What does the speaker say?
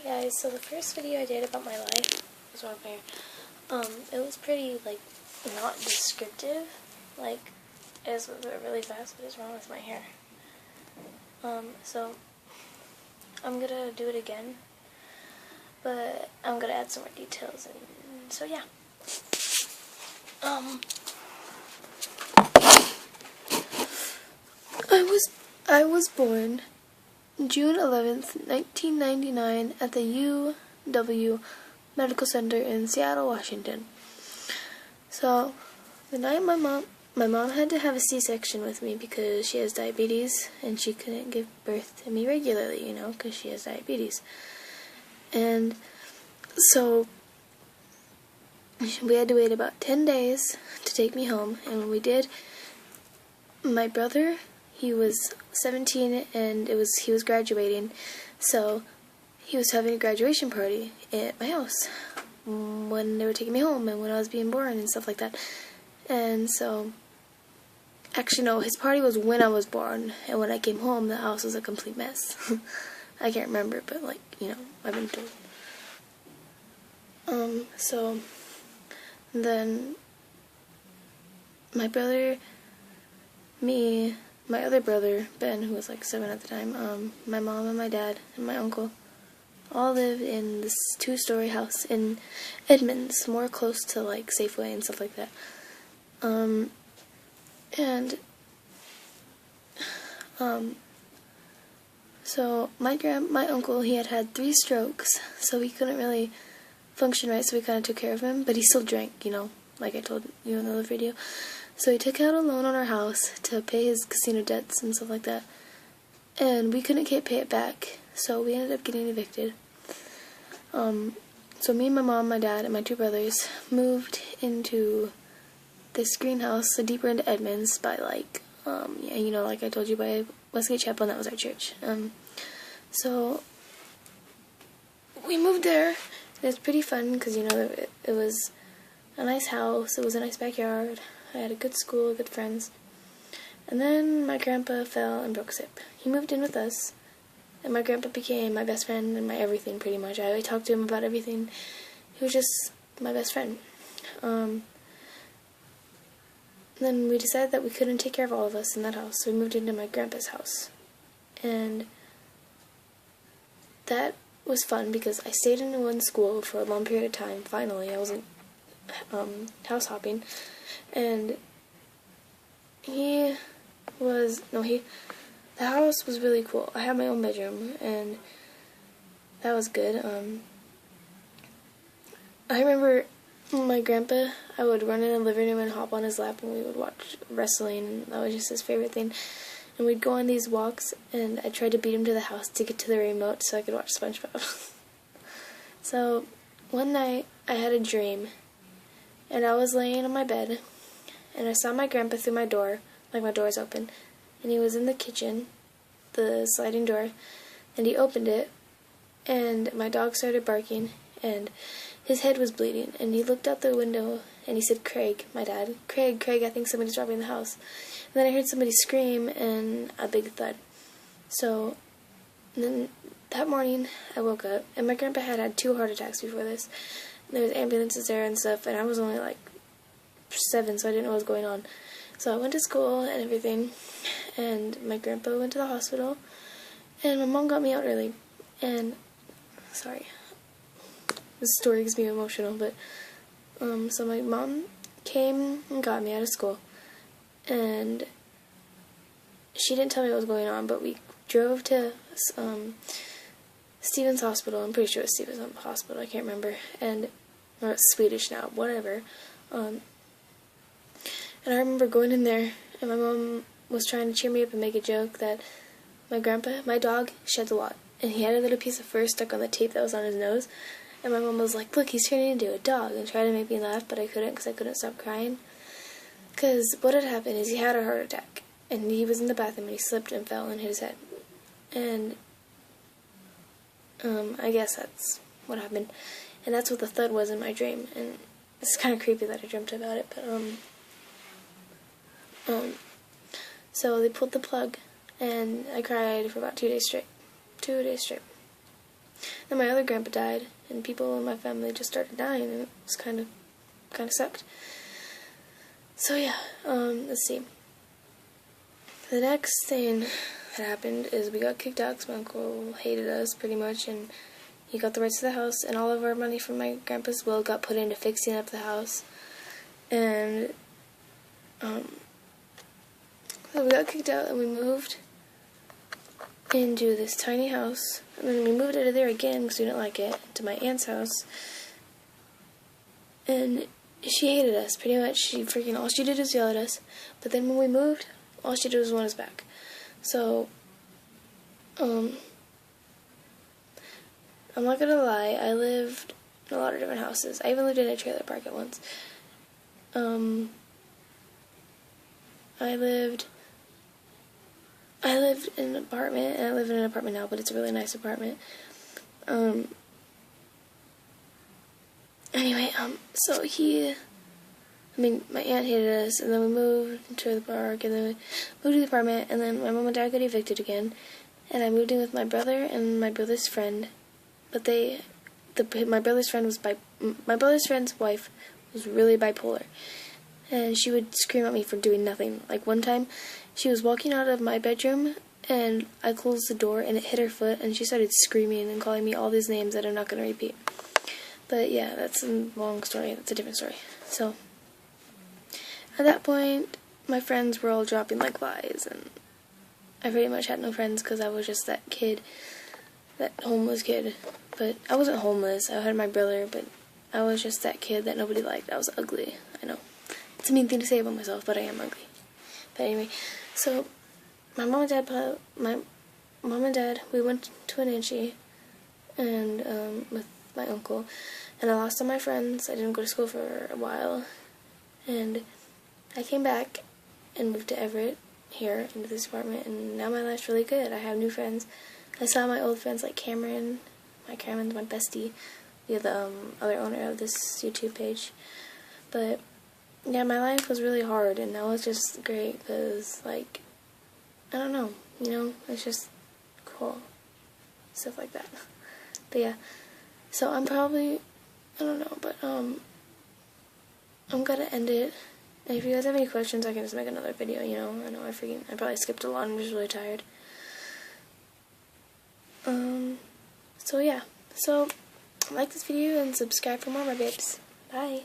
Guys, so the first video I did about my life was wrong here. It was pretty, like, not descriptive. Like, it was really fast. What is wrong with my hair? So, I'm gonna do it again. But I'm gonna add some more details, and so yeah. I was born June 11th, 1999 at the UW Medical Center in Seattle, Washington. So, the night my mom had to have a C-section with me because she has diabetes and she couldn't give birth to me regularly, because she has diabetes. And so, we had to wait about 10 days to take me home, and when we did, my brother, he was 17 and he was graduating, so he was having a graduation party at my house when they were taking me home and when I was being born and stuff like that. And so, actually no, his party was when I was born, and when I came home the house was a complete mess. I can't remember, but I've been told. So then my brother, me, my other brother, Ben, who was like 7 at the time, my mom and my dad and my uncle all lived in this 2-story house in Edmonds, more close to like Safeway and stuff like that. So my uncle, he had 3 strokes, so he couldn't really function right, so we kind of took care of him, but he still drank, like I told you in the other video. So he took out a loan on our house to pay his casino debts and stuff like that, and we couldn't pay it back, so we ended up getting evicted. So me and my mom, my dad, and my 2 brothers moved into this greenhouse, so deeper into Edmonds, by like I told you, by Westgate Chapel, and that was our church. So we moved there, and it was pretty fun, because it was a nice house, it was a nice backyard, I had a good school, good friends. And then my grandpa fell and broke his hip. He moved in with us, and my grandpa became my best friend and my everything, pretty much. I talked to him about everything. He was just my best friend. Then we decided that we couldn't take care of all of us in that house, so we moved into my grandpa's house. And that was fun because I stayed in one school for a long period of time. Finally, I wasn't house hopping. And the house was really cool. I had my own bedroom, and that was good. I remember my grandpa, I would run in the living room and hop on his lap, and we would watch wrestling, and that was just his favorite thing. And we'd go on these walks, and I tried to beat him to the house to get to the remote so I could watch SpongeBob. So, one night, I had a dream, and I was laying on my bed, and I saw my grandpa through my door, like my door's open, and he was in the kitchen, the sliding door, and he opened it, and my dog started barking, and his head was bleeding, and he looked out the window, and he said, "Craig," my dad, Craig, I think somebody's robbing the house." And then I heard somebody scream, and a big thud. So, then that morning, I woke up, and my grandpa had 2 heart attacks before this. There was ambulances there and stuff, and I was only like 7, so I didn't know what was going on. So I went to school and everything, and my grandpa went to the hospital, and my mom got me out early. And sorry, this story gets me emotional, but so my mom came and got me out of school, and she didn't tell me what was going on, but we drove to Stevens Hospital. I'm pretty sure it's Stevens Hospital, I can't remember, or it's Swedish now, whatever. And I remember going in there, and my mom was trying to cheer me up and make a joke that my dog, sheds a lot, and he had a little piece of fur stuck on the tape that was on his nose, and my mom was like, "Look, he's turning into a dog," and tried to make me laugh, but I couldn't because I couldn't stop crying. Because what had happened is he had a heart attack, and he was in the bathroom, and he slipped and fell and hit his head. And I guess that's what happened, and that's what the thud was in my dream, and it's kind of creepy that I dreamt about it, but so they pulled the plug, and I cried for about 2 days straight. 2 days straight. And my other grandpa died, and people in my family just started dying, and it was kind of sucked. So yeah, let's see. The next thing that happened is we got kicked out because my uncle hated us pretty much, and he got the rights to the house, and all of our money from my grandpa's will got put into fixing up the house. And so we got kicked out, and we moved into this tiny house, and then we moved out of there again because we didn't like it, to my aunt's house. And she hated us pretty much. All she did was yell at us. But then when we moved, all she did was want us back. So I'm not gonna lie, I lived in a lot of different houses. I even lived in a trailer park at once. I lived in an apartment, and I live in an apartment now, but it's a really nice apartment. Anyway, so my aunt hated us, and then we moved to the park, and then we moved to the apartment, and then my mom and dad got evicted again, and I moved in with my brother and my brother's friend, but my brother's friend's wife was really bipolar, and she would scream at me for doing nothing. Like one time, she was walking out of my bedroom, and I closed the door, and it hit her foot, and she started screaming and calling me all these names that I'm not going to repeat. But yeah, that's a long story. That's a different story. So, at that point, my friends were all dropping like flies, and I pretty much had no friends because I was just that kid, that homeless kid. But I wasn't homeless. I had my brother, but I was just that kid that nobody liked. I was ugly. I know. It's a mean thing to say about myself, but I am ugly. But anyway, so my mom and dad, we went to Wenatchee, and with my uncle, and I lost all my friends. I didn't go to school for a while, and I came back and moved to Everett here into this apartment, and now my life's really good. I have new friends. I saw my old friends like Cameron's my bestie, the other owner of this YouTube page. But yeah, my life was really hard, and now it's just great because, like, I don't know, it's just cool, stuff like that. But yeah, so I don't know, but I'm gonna end it. And if you guys have any questions, I can just make another video, I know I probably skipped a lot. I'm just really tired. So yeah. So, like this video and subscribe for more, my babes. Bye.